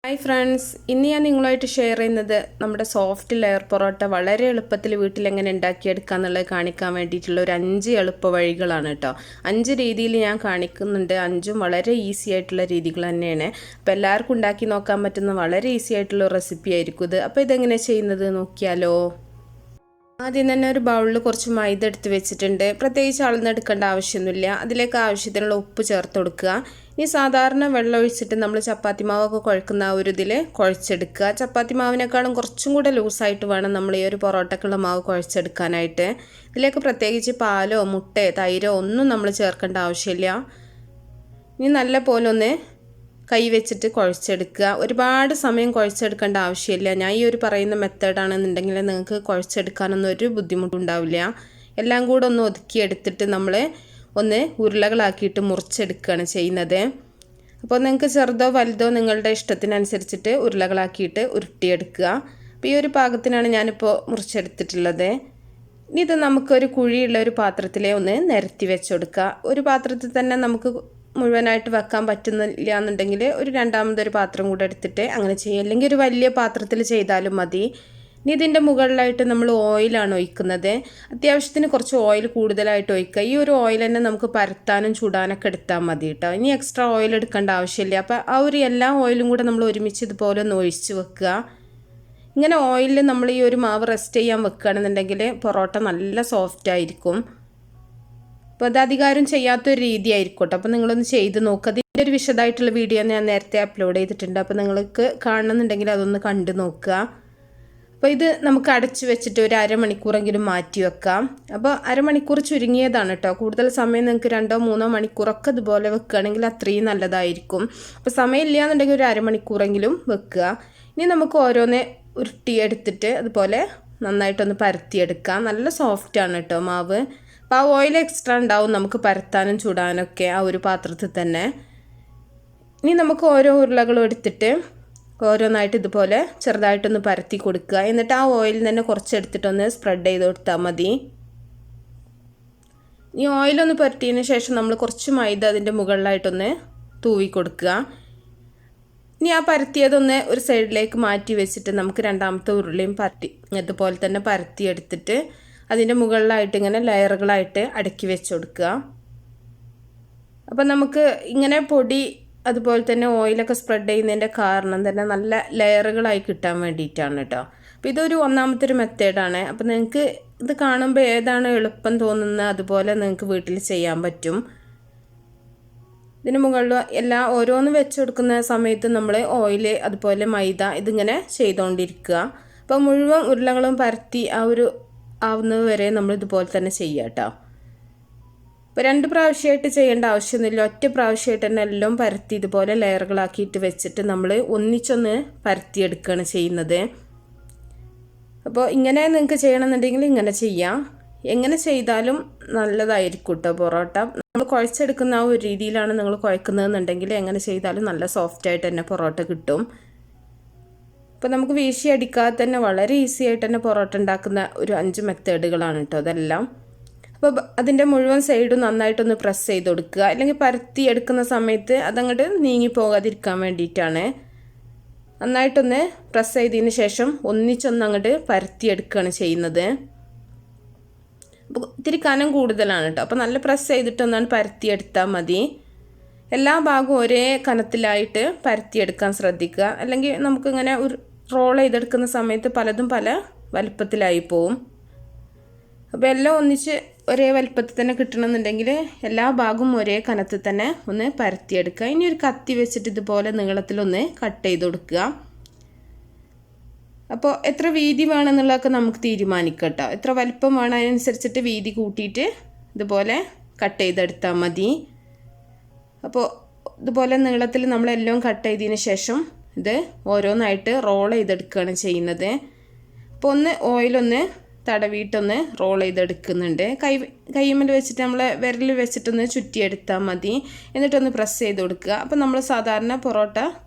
Hi friends, ഇന്ന് ഞാൻ നിങ്ങളുമായിട്ട് ഷെയർ ചെയ്യുന്നത് നമ്മുടെ സോഫ്റ്റ് ലെയർ പൊറോട്ട വളരെ എളുപ്പത്തിൽ വീട്ടിൽ എങ്ങനെ ഉണ്ടാക്കിയെടുക്കുക എന്നുള്ളത് കാണിക്കാൻ വേണ്ടിയിട്ടുള്ള ഒരു 5 എളുപ്പ വഴികളാണ് കേട്ടോ. 5 രീതിയിൽ ഞാൻ കാണിക്കുന്നുണ്ട്. 5ഉം വളരെ ഈസി ആയിട്ടുള്ള രീതികൾ തന്നെയാണ്. അപ്പോൾ എല്ലാവർക്കും ഉണ്ടാക്കി നോക്കാൻ പറ്റുന്ന വളരെ ഈസി ആയിട്ടുള്ള റെസിപ്പി ആയിരിക്കും ഇത്. അപ്പോൾ ഇതെങ്ങനെ ചെയ്യുന്നത് നോക്കിയാലോ. ആദ്യം തന്നെ ഒരു ബൗളിൽ കുറച്ച് മൈദ എടുത്ത് വെച്ചിട്ടുണ്ട്. പ്രത്യേകിച്ച് അളന്നെടുക്കേണ്ട ആവശ്യമൊന്നുമില്ല. അതിലേക്ക് ആവശ്യത്തിനുള്ള ഉപ്പ് ചേർത്ത് കൊടുക്കുക. ഇനി സാധാരണ വെള്ളം ഒഴിച്ചിട്ട് നമ്മൾ ചപ്പാത്തി മാവൊക്കെ കുഴക്കുന്ന ആ ഒരു ഇതിൽ കുഴച്ചെടുക്കുക. ചപ്പാത്തി മാവിനേക്കാളും കുറച്ചും കൂടെ ലൂസായിട്ട് വേണം നമ്മൾ ഈ ഒരു പൊറോട്ടക്കുള്ള മാവ് കുഴച്ചെടുക്കാനായിട്ട്. ഇതിലേക്ക് പ്രത്യേകിച്ച് പാലോ മുട്ടയോ തൈരോ ഒന്നും നമ്മൾ ചേർക്കേണ്ട ആവശ്യമില്ല. ഇനി നല്ല പോലെ ഒന്ന് കൈ വെച്ചിട്ട് കുഴച്ചെടുക്കുക. ഒരുപാട് സമയം കുഴച്ചെടുക്കേണ്ട ആവശ്യമില്ല. ഞാൻ ഈ ഒരു പറയുന്ന മെത്തേഡാണെന്നുണ്ടെങ്കിൽ നിങ്ങൾക്ക് കുഴച്ചെടുക്കാനൊന്നും ഒരു ബുദ്ധിമുട്ടുണ്ടാവില്ല. എല്ലാം കൂടെ ഒന്ന് ഒതുക്കിയെടുത്തിട്ട് നമ്മൾ ഒന്ന് ഉരുളകളാക്കിയിട്ട് മുറിച്ചെടുക്കുകയാണ് ചെയ്യുന്നത്. അപ്പോൾ നിങ്ങൾക്ക് ചെറുതോ വലുതോ നിങ്ങളുടെ ഇഷ്ടത്തിനനുസരിച്ചിട്ട് ഉരുളകളാക്കിയിട്ട് ഉരുട്ടിയെടുക്കുക. അപ്പോൾ ഈ ഒരു പാകത്തിനാണ് ഞാനിപ്പോൾ മുറിച്ചെടുത്തിട്ടുള്ളത്. ഇനി ഇത് നമുക്കൊരു കുഴിയുള്ള ഒരു പാത്രത്തിലെ ഒന്ന് നിരത്തി വെച്ചെടുക്കുക. ഒരു പാത്രത്തിൽ തന്നെ നമുക്ക് മുഴുവനായിട്ട് വെക്കാൻ പറ്റുന്നില്ല എന്നുണ്ടെങ്കിൽ ഒരു രണ്ടാമതൊരു പാത്രം കൂടെ എടുത്തിട്ട് അങ്ങനെ ചെയ്യുക. അല്ലെങ്കിൽ ഒരു വലിയ പാത്രത്തിൽ ചെയ്താലും മതി. ഇനി ഇതിൻ്റെ മുകളിലായിട്ട് നമ്മൾ ഓയിലാണ് ഒഴിക്കുന്നത്. അത്യാവശ്യത്തിന് കുറച്ച് ഓയിൽ കൂടുതലായിട്ട് ഒഴിക്കുക. ഈ ഒരു ഓയിൽ തന്നെ നമുക്ക് പരത്താനും ചൂടാനൊക്കെ എടുത്താൽ മതി കേട്ടോ. ഇനി എക്സ്ട്രാ ഓയിൽ എടുക്കേണ്ട ആവശ്യമില്ല. അപ്പോൾ ആ ഒരു എല്ലാ ഓയിലും കൂടെ നമ്മൾ ഒരുമിച്ച് ഇതുപോലെ ഒന്ന് ഒഴിച്ച് വെക്കുക. ഇങ്ങനെ ഓയിലിൽ നമ്മൾ ഈ ഒരു മാവ് റെസ്റ്റ് ചെയ്യാൻ വെക്കുകയാണെന്നുണ്ടെങ്കിൽ പൊറോട്ട നല്ല സോഫ്റ്റ് ആയിരിക്കും. അപ്പോൾ അത് അധികാരം ചെയ്യാത്തൊരു രീതി ആയിരിക്കും കേട്ടോ. അപ്പോൾ നിങ്ങളൊന്ന് ചെയ്ത് നോക്കുക. അതിൻ്റെ ഒരു വിശദമായിട്ടുള്ള വീഡിയോ ഞാൻ നേരത്തെ അപ്ലോഡ് ചെയ്തിട്ടുണ്ട്. അപ്പോൾ നിങ്ങൾക്ക് കാണണമെന്നുണ്ടെങ്കിൽ അതൊന്ന് കണ്ടു നോക്കുക. അപ്പോൾ ഇത് നമുക്ക് അടച്ചു വെച്ചിട്ട് ഒരു അരമണിക്കൂറെങ്കിലും മാറ്റി വെക്കാം. അപ്പോൾ അരമണിക്കൂർ ചുരുങ്ങിയതാണ് കേട്ടോ. കൂടുതൽ സമയം നിങ്ങൾക്ക് 2-3 മണിക്കൂറൊക്കെ ഇതുപോലെ വെക്കുകയാണെങ്കിൽ അത്രയും നല്ലതായിരിക്കും. അപ്പോൾ സമയമില്ല എന്നുണ്ടെങ്കിൽ ഒരു അരമണിക്കൂറെങ്കിലും വെക്കുക. ഇനി നമുക്ക് ഓരോന്ന് ഉരുട്ടിയെടുത്തിട്ട് അതുപോലെ നന്നായിട്ടൊന്ന് പരത്തിയെടുക്കാം. നല്ല സോഫ്റ്റാണ് കേട്ടോ മാവ്. അപ്പോൾ ആ ഓയിൽ എക്സ്ട്രാ ഉണ്ടാവും നമുക്ക് പരത്താനും ചൂടാനൊക്കെ ആ ഒരു പാത്രത്തിൽ തന്നെ. ഇനി നമുക്ക് ഓരോ ഉരുളകളും എടുത്തിട്ട് ഓരോന്നായിട്ട് ഇതുപോലെ ചെറുതായിട്ടൊന്ന് പരത്തി കൊടുക്കുക. എന്നിട്ട് ആ ഓയിൽ തന്നെ കുറച്ചെടുത്തിട്ടൊന്ന് സ്പ്രെഡ് ചെയ്ത് കൊടുത്താൽ മതി. ഈ ഓയിലൊന്ന് പരത്തിയതിന് ശേഷം നമ്മൾ കുറച്ച് മൈദ അതിൻ്റെ മുകളിലായിട്ടൊന്ന് തൂവി കൊടുക്കുക. ഇനി ആ പരത്തിയതൊന്ന് ഒരു സൈഡിലേക്ക് മാറ്റി വെച്ചിട്ട് നമുക്ക് രണ്ടാമത്തെ ഉരുളയും അതുപോലെ തന്നെ പരത്തിയെടുത്തിട്ട് അതിൻ്റെ മുകളിലായിട്ട് ഇങ്ങനെ ലെയറുകളായിട്ട് അടുക്കി വെച്ച് കൊടുക്കുക. അപ്പം നമുക്ക് ഇങ്ങനെ പൊടി അതുപോലെ തന്നെ ഓയിലൊക്കെ സ്പ്രെഡ് ചെയ്യുന്നതിൻ്റെ കാരണം തന്നെ നല്ല ലെയറുകളായി കിട്ടാൻ വേണ്ടിയിട്ടാണ് കേട്ടോ. അപ്പോൾ ഇതൊരു ഒന്നാമത്തെ ഒരു മെത്തേഡാണ്. അപ്പോൾ നിങ്ങൾക്ക് ഇത് കാണുമ്പോൾ ഏതാണ് എളുപ്പം തോന്നുന്നത് അതുപോലെ നിങ്ങൾക്ക് വീട്ടിൽ ചെയ്യാൻ പറ്റും. ഇതിന് മുകളിൽ ഓരോന്ന് വെച്ച് കൊടുക്കുന്ന സമയത്ത് നമ്മൾ ഓയിൽ അതുപോലെ മൈദ ഇതിങ്ങനെ ചെയ്തുകൊണ്ടിരിക്കുക. അപ്പോൾ മുഴുവൻ ഉരുളകളും പരത്തി ആവുന്നത് വരെ നമ്മൾ ഇതുപോലെ തന്നെ ചെയ്യുക കേട്ടോ. ഇപ്പോൾ 2 പ്രാവശ്യമായിട്ട് ചെയ്യേണ്ട ആവശ്യമൊന്നുമില്ല. ഒറ്റ പ്രാവശ്യമായിട്ട് തന്നെ എല്ലാം പരത്തി ഇതുപോലെ ലെയറുകളാക്കിയിട്ട് വെച്ചിട്ട് നമ്മൾ ഒന്നിച്ചൊന്ന് പരത്തിയെടുക്കുകയാണ് ചെയ്യുന്നത്. അപ്പോൾ ഇങ്ങനെ നിങ്ങൾക്ക് ചെയ്യണമെന്നുണ്ടെങ്കിൽ ഇങ്ങനെ ചെയ്യാം. എങ്ങനെ ചെയ്താലും നല്ലതായിരിക്കും കേട്ടോ പൊറോട്ട. നമ്മൾ കുഴച്ചെടുക്കുന്ന ആ ഒരു രീതിയിലാണ് നിങ്ങൾ കുഴക്കുന്നതെന്നുണ്ടെങ്കിൽ എങ്ങനെ ചെയ്താലും നല്ല സോഫ്റ്റായിട്ട് തന്നെ പൊറോട്ട കിട്ടും. അപ്പോൾ നമുക്ക് വീശി അടിക്കാതെ തന്നെ വളരെ ഈസി ആയിട്ട് തന്നെ പൊറോട്ട ഉണ്ടാക്കുന്ന ഒരു 5 മെത്തേഡുകളാണ് കേട്ടോ അതെല്ലാം. അപ്പോൾ അതിൻ്റെ മുഴുവൻ സൈഡും നന്നായിട്ടൊന്ന് പ്രസ് ചെയ്ത് കൊടുക്കുക. അല്ലെങ്കിൽ പരത്തി എടുക്കുന്ന സമയത്ത് അതങ്ങോട്ട് നീങ്ങി പോകാതിരിക്കാൻ വേണ്ടിയിട്ടാണ്. നന്നായിട്ടൊന്ന് പ്രസ് ചെയ്തതിന് ശേഷം ഒന്നിച്ചൊന്ന് അങ്ങോട്ട് പരത്തിയെടുക്കുകയാണ് ചെയ്യുന്നത്. അപ്പോൾ ഇത്തിരി കനം കൂടുതലാണ് കേട്ടോ. അപ്പോൾ നല്ല പ്രസ് ചെയ്തിട്ടൊന്നാണ് പരത്തിയെടുത്താൽ മതി. എല്ലാ ഭാഗവും ഒരേ കനത്തിലായിട്ട് പരത്തിയെടുക്കാൻ ശ്രദ്ധിക്കുക. അല്ലെങ്കിൽ നമുക്കിങ്ങനെ ഒരു റോൾ ചെയ്തെടുക്കുന്ന സമയത്ത് പലതും പല വലുപ്പത്തിലായി പോവും. അപ്പോൾ എല്ലാം ഒന്നിച്ച് ഒരേ വലുപ്പത്തിൽ തന്നെ കിട്ടണമെന്നുണ്ടെങ്കിൽ എല്ലാ ഭാഗവും ഒരേ കനത്തിൽ തന്നെ ഒന്ന് പരത്തിയെടുക്കുക. ഇനി ഒരു കത്തി വെച്ചിട്ട് ഇതുപോലെ നീളത്തിലൊന്ന് കട്ട് ചെയ്ത് കൊടുക്കുക. അപ്പോൾ എത്ര വീതി വേണമെന്നുള്ളതൊക്കെ നമുക്ക് തീരുമാനിക്കാം കേട്ടോ. എത്ര വലുപ്പം വേണം അതിനനുസരിച്ചിട്ട് വീതി കൂട്ടിയിട്ട് ഇതുപോലെ കട്ട് ചെയ്തെടുത്താൽ മതി. അപ്പോൾ ഇതുപോലെ നീളത്തിൽ നമ്മളെല്ലാം കട്ട് ചെയ്തതിന് ശേഷം ഇത് ഓരോന്നായിട്ട് റോൾ ചെയ്തെടുക്കുകയാണ് ചെയ്യുന്നത്. അപ്പോൾ ഒന്ന് ഓയിലൊന്ന് തടവിയിട്ടൊന്ന് റോൾ ചെയ്തെടുക്കുന്നുണ്ട്. കൈമേൽ വെച്ചിട്ട് നമ്മൾ വിരൽ വെച്ചിട്ടൊന്ന് ചുറ്റിയെടുത്താൽ മതി. എന്നിട്ടൊന്ന് പ്രസ് ചെയ്ത് കൊടുക്കുക. അപ്പോൾ നമ്മൾ സാധാരണ പൊറോട്ട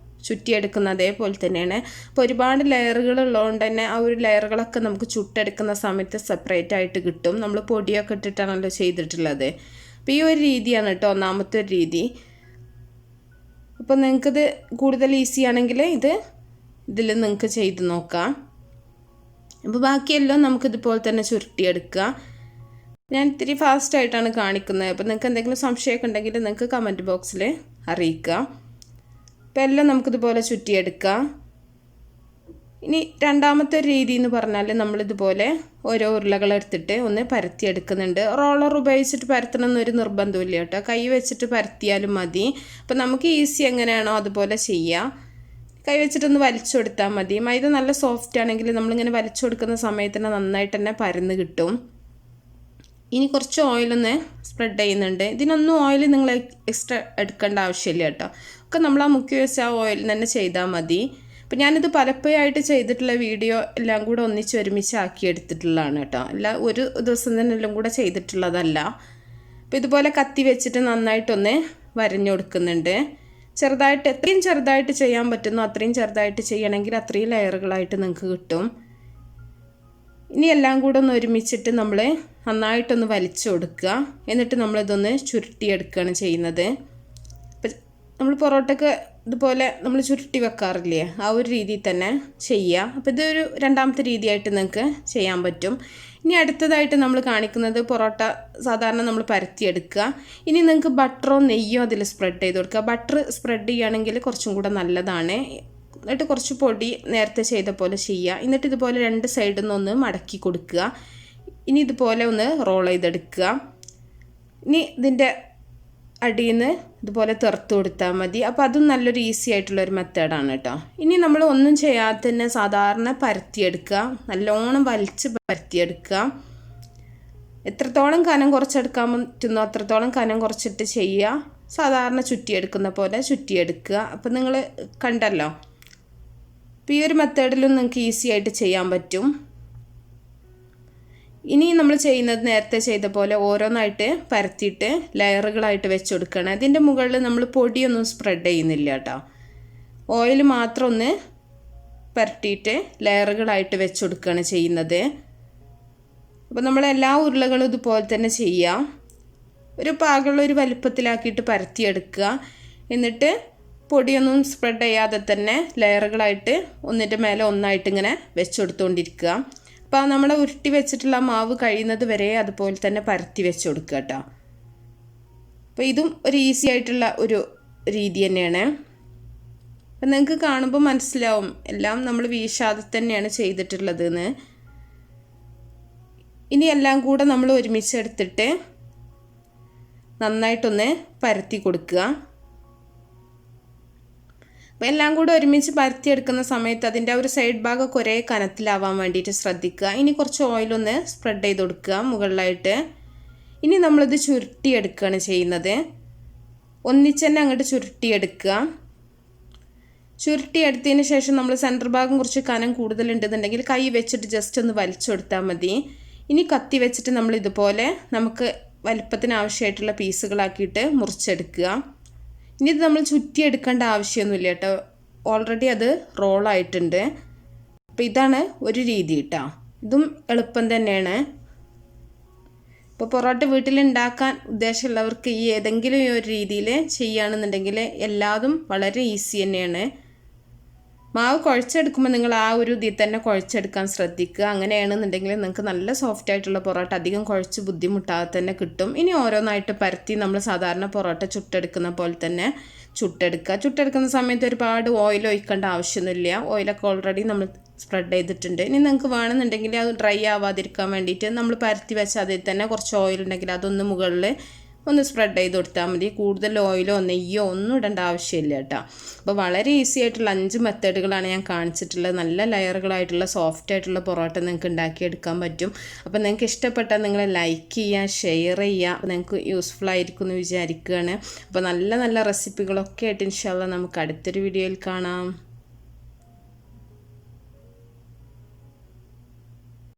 ചുറ്റിയെടുക്കുന്ന അതേപോലെ തന്നെയാണ്. അപ്പോൾ ഒരുപാട് ലെയറുകൾ ഉള്ളതുകൊണ്ട് തന്നെ ആ ഒരു ലെയറുകളൊക്കെ നമുക്ക് ചുട്ടെടുക്കുന്ന സമയത്ത് സെപ്പറേറ്റ് ആയിട്ട് കിട്ടും. നമ്മൾ പൊടിയൊക്കെ ഇട്ടിട്ടാണല്ലോ ചെയ്തിട്ടുള്ളത്. അപ്പോൾ ഈ ഒരു രീതിയാണ് കേട്ടോ ഒന്നാമത്തെ ഒരു രീതി. അപ്പോൾ നിങ്ങൾക്കിത് കൂടുതൽ ഈസി ആണെങ്കിൽ ഇതിൽ നിങ്ങൾക്ക് ചെയ്ത് നോക്കാം. അപ്പോൾ ബാക്കിയെല്ലാം നമുക്കിതുപോലെ തന്നെ ചുരുട്ടിയെടുക്കുക. ഞാൻ ഇത്തിരി ഫാസ്റ്റായിട്ടാണ് കാണിക്കുന്നത്. അപ്പോൾ നിങ്ങൾക്ക് എന്തെങ്കിലും സംശയമൊക്കെ ഉണ്ടെങ്കിൽ നിങ്ങൾക്ക് കമൻറ്റ് ബോക്സിൽ അറിയിക്കുക. അപ്പോൾ എല്ലാം നമുക്കിതുപോലെ ചുറ്റിയെടുക്കാം. ഇനി രണ്ടാമത്തെ രീതി എന്ന് പറഞ്ഞാൽ നമ്മളിതുപോലെ ഓരോ ഉരുളകളെടുത്തിട്ട് ഒന്ന് പരത്തിയെടുക്കുന്നുണ്ട്. റോളർ ഉപയോഗിച്ചിട്ട് പരത്തണമെന്നൊരു നിർബന്ധമില്ല കേട്ടോ, കൈ വെച്ചിട്ട് പരത്തിയാലും മതി. അപ്പോൾ നമുക്ക് ഈസി എങ്ങനെയാണോ അതുപോലെ ചെയ്യാം. കൈ വെച്ചിട്ടൊന്ന് വലിച്ചു കൊടുത്താൽ മതി. മൈദ നല്ല സോഫ്റ്റ് ആണെങ്കിൽ നമ്മളിങ്ങനെ വലിച്ചു കൊടുക്കുന്ന സമയത്ത് തന്നെ നന്നായിട്ട് തന്നെ പരന്ന് കിട്ടും. ഇനി കുറച്ച് ഓയിലൊന്ന് സ്പ്രെഡ് ചെയ്യുന്നുണ്ട്. ഇതിനൊന്നും ഓയിൽ നിങ്ങൾ എക്സ്ട്രാ എടുക്കേണ്ട ആവശ്യമില്ല കേട്ടോ, ഒക്കെ നമ്മൾ ആ മുക്കി വെച്ച ആ ഓയിൽ തന്നെ ചെയ്താൽ മതി. അപ്പോൾ ഞാനിത് പലപ്പോഴായിട്ട് ചെയ്തിട്ടുള്ള വീഡിയോ എല്ലാം കൂടെ ഒരുമിച്ച് ആക്കി എടുത്തിട്ടുള്ളതാണ് കേട്ടോ, അല്ല ഒരു ദിവസം തന്നെ എല്ലാം കൂടെ ചെയ്തിട്ടുള്ളതല്ല. അപ്പോൾ ഇതുപോലെ കത്തി വെച്ചിട്ട് നന്നായിട്ടൊന്ന് വരഞ്ഞു കൊടുക്കുന്നുണ്ട്. ചെറുതായിട്ട് എത്രയും ചെറുതായിട്ട് ചെയ്യാൻ പറ്റുന്നോ അത്രയും ചെറുതായിട്ട് ചെയ്യണമെങ്കിൽ അത്രയും ലെയറുകളായിട്ട് നിങ്ങൾക്ക് കിട്ടും. ഇനി എല്ലാം കൂടെ ഒന്ന് ഒരുമിച്ചിട്ട് നമ്മൾ നന്നായിട്ടൊന്ന് വലിച്ചു കൊടുക്കുക. എന്നിട്ട് നമ്മളിതൊന്ന് ചുരുട്ടിയെടുക്കുകയാണ് ചെയ്യുന്നത്. ഇപ്പം നമ്മൾ പൊറോട്ടയ്ക്ക് ഇതുപോലെ നമ്മൾ ചുരുട്ടി വെക്കാറില്ലേ, ആ ഒരു രീതിയിൽ തന്നെ ചെയ്യുക. അപ്പോൾ ഇതൊരു രണ്ടാമത്തെ രീതിയായിട്ട് നിങ്ങൾക്ക് ചെയ്യാൻ പറ്റും. ഇനി അടുത്തതായിട്ട് നമ്മൾ കാണിക്കുന്നത് പൊറോട്ട സാധാരണ നമ്മൾ പരത്തിയെടുക്കുക. ഇനി നിങ്ങൾക്ക് ബട്ടറോ നെയ്യോ അതിൽ സ്പ്രെഡ് ചെയ്ത് കൊടുക്കുക. ബട്ടർ സ്പ്രെഡ് ചെയ്യുകയാണെങ്കിൽ കുറച്ചും കൂടെ നല്ലതാണ്. എന്നിട്ട് കുറച്ച് പൊടി നേരത്തെ ചെയ്ത പോലെ ചെയ്യുക. എന്നിട്ട് ഇതുപോലെ രണ്ട് സൈഡിൽ നിന്നൊന്ന് മടക്കി കൊടുക്കുക. ഇനി ഇതുപോലെ ഒന്ന് റോൾ ചെയ്തെടുക്കുക. ഇനി ഇതിൻ്റെ അടിയിൽ നിന്ന് ഇതുപോലെ തെറുത്ത് കൊടുത്താൽ മതി. അപ്പോൾ അതും നല്ലൊരു ഈസി ആയിട്ടുള്ളൊരു മെത്തേഡാണ് കേട്ടോ. ഇനി നമ്മൾ ഒന്നും ചെയ്യാതെ തന്നെ സാധാരണ പരത്തിയെടുക്കുക. നല്ലോണം വലിച്ച് പരത്തിയെടുക്കുക. എത്രത്തോളം കനം കുറച്ചെടുക്കാൻ പറ്റുന്നോ അത്രത്തോളം കനം കുറച്ചിട്ട് ചെയ്യുക. സാധാരണ ചുറ്റിയെടുക്കുന്ന പോലെ ചുറ്റിയെടുക്കുക. അപ്പോൾ നിങ്ങൾ കണ്ടല്ലോ, അപ്പോൾ ഈ ഒരു മെത്തേഡിലും നിങ്ങൾക്ക് ഈസി ആയിട്ട് ചെയ്യാൻ പറ്റും. ഇനി നമ്മൾ ചെയ്യുന്നത് നേരത്തെ ചെയ്ത പോലെ ഓരോന്നായിട്ട് പരത്തിയിട്ട് ലെയറുകളായിട്ട് വെച്ച് കൊടുക്കണം. ഇതിൻ്റെ മുകളിൽ നമ്മൾ പൊടിയൊന്നും സ്പ്രെഡ് ചെയ്യുന്നില്ല കേട്ടോ, ഓയിൽ മാത്രം ഒന്ന് പരട്ടിയിട്ട് ലെയറുകളായിട്ട് വെച്ച് കൊടുക്കുകയാണ് ചെയ്യുന്നത്. അപ്പോൾ നമ്മൾ എല്ലാ ഉരുളകളും ഇതുപോലെ തന്നെ ചെയ്യാം. ഒരു പാകമുള്ള ഒരു വലുപ്പത്തിലാക്കിയിട്ട് പരത്തിയെടുക്കുക. എന്നിട്ട് പൊടിയൊന്നും സ്പ്രെഡ് ചെയ്യാതെ തന്നെ ലെയറുകളായിട്ട് ഒന്നിൻ്റെ മേലെ ഒന്നായിട്ട് ഇങ്ങനെ വെച്ച് കൊടുത്തുകൊണ്ടിരിക്കുക. അപ്പോൾ നമ്മൾ ഉരുട്ടി വെച്ചിട്ടുള്ള മാവ് കഴിയുന്നത് വരെ അതുപോലെ തന്നെ പരത്തി വെച്ച് കൊടുക്കുക കേട്ടോ. അപ്പോൾ ഇതും ഒരു ഈസി ആയിട്ടുള്ള ഒരു രീതി തന്നെയാണ്. അപ്പം നിങ്ങൾക്ക് കാണുമ്പോൾ മനസ്സിലാവും എല്ലാം നമ്മൾ വീശാതെ തന്നെയാണ് ചെയ്തിട്ടുള്ളതെന്ന്. ഇനി എല്ലാം കൂടെ നമ്മൾ ഒരുമിച്ചെടുത്തിട്ട് നന്നായിട്ടൊന്ന് പരത്തി കൊടുക്കുക. അപ്പോൾ എല്ലാം കൂടെ ഒരുമിച്ച് പരത്തിയെടുക്കുന്ന സമയത്ത് അതിൻ്റെ ഒരു സൈഡ് ഭാഗമൊക്കെ ഒരേ കനത്തിലാവാൻ വേണ്ടിയിട്ട് ശ്രദ്ധിക്കുക. ഇനി കുറച്ച് ഓയിലൊന്ന് സ്പ്രെഡ് ചെയ്ത് കൊടുക്കുക മുകളിലായിട്ട്. ഇനി നമ്മളിത് ചുരുട്ടിയെടുക്കുകയാണ് ചെയ്യുന്നത്. ഒന്നിച്ച് തന്നെ അങ്ങോട്ട് ചുരുട്ടിയെടുക്കുക. ചുരുട്ടിയെടുത്തതിന് ശേഷം നമ്മൾ സെൻറ്റർ ഭാഗം കുറച്ച് കനം കൂടുതലുണ്ടെന്നുണ്ടെങ്കിൽ കൈ വെച്ചിട്ട് ജസ്റ്റ് ഒന്ന് വലിച്ചു കൊടുത്താൽ മതി. ഇനി കത്തി വെച്ചിട്ട് നമ്മൾ ഇതുപോലെ നമുക്ക് വലിപ്പത്തിന് ആവശ്യമായിട്ടുള്ള പീസുകളാക്കിയിട്ട് മുറിച്ചെടുക്കുക. ഇനി ഇത് നമ്മൾ ചുറ്റിയെടുക്കേണ്ട ആവശ്യമൊന്നുമില്ല കേട്ടോ, ഓൾറെഡി അത് റോളായിട്ടുണ്ട്. അപ്പോൾ ഇതാണ് ഒരു രീതി കേട്ടോ, ഇതും എളുപ്പം തന്നെയാണ്. ഇപ്പോൾ പൊറോട്ട വീട്ടിലുണ്ടാക്കാൻ ഉദ്ദേശമുള്ളവർക്ക് ഈ ഏതെങ്കിലും ഒരു രീതിയിൽ ചെയ്യുകയാണെന്നുണ്ടെങ്കിൽ എല്ലാതും വളരെ ഈസി തന്നെയാണ്. മാവ് കുഴച്ചെടുക്കുമ്പോൾ നിങ്ങൾ ആ ഒരു ഇതിൽ തന്നെ കുഴച്ചെടുക്കാൻ ശ്രദ്ധിക്കുക. അങ്ങനെയാണെന്നുണ്ടെങ്കിൽ നിങ്ങൾക്ക് നല്ല സോഫ്റ്റ് ആയിട്ടുള്ള പൊറോട്ട അധികം കുഴച്ച് ബുദ്ധിമുട്ടാതെ തന്നെ കിട്ടും. ഇനി ഓരോന്നായിട്ട് പരത്തി നമ്മൾ സാധാരണ പൊറോട്ട ചുട്ടെടുക്കുന്ന പോലെ തന്നെ ചുട്ടെടുക്കുക. ചുട്ടെടുക്കുന്ന സമയത്ത് ഒരുപാട് ഓയിൽ ഒഴിക്കേണ്ട ആവശ്യമൊന്നുമില്ല. ഓയിലൊക്കെ ഓൾറെഡി നമ്മൾ സ്പ്രെഡ് ചെയ്തിട്ടുണ്ട്. ഇനി നിങ്ങൾക്ക് വേണമെന്നുണ്ടെങ്കിൽ അത് ഡ്രൈ ആവാതിരിക്കാൻ വേണ്ടിയിട്ട് നമ്മൾ പരത്തി വെച്ച് അതിൽ തന്നെ കുറച്ച് ഓയിൽ ഉണ്ടെങ്കിൽ അതൊന്ന് മുകളിൽ ഒന്ന് സ്പ്രെഡ് ചെയ്ത് കൊടുത്താൽ മതി. കൂടുതൽ ഓയിലോ നെയ്യോ ഒന്നും ഇടേണ്ട ആവശ്യമില്ല കേട്ടോ. അപ്പോൾ വളരെ ഈസി ആയിട്ടുള്ള 5 മെത്തേഡുകളാണ് ഞാൻ കാണിച്ചിട്ടുള്ളത്. നല്ല ലെയറുകളായിട്ടുള്ള സോഫ്റ്റ് ആയിട്ടുള്ള പൊറോട്ട നിങ്ങൾക്ക് ഉണ്ടാക്കിയെടുക്കാൻ പറ്റും. അപ്പോൾ നിങ്ങൾക്ക് ഇഷ്ടപ്പെട്ടാൽ നിങ്ങൾ ലൈക്ക് ചെയ്യുക, ഷെയർ ചെയ്യുക. അപ്പോൾ നിങ്ങൾക്ക് യൂസ്ഫുൾ ആയിരിക്കും എന്ന് വിചാരിക്കുകയാണ്. അപ്പോൾ നല്ല നല്ല റെസിപ്പികളൊക്കെ ആയിട്ട് ഇൻഷാ അല്ലാഹ് നമുക്ക് അടുത്തൊരു വീഡിയോയിൽ കാണാം.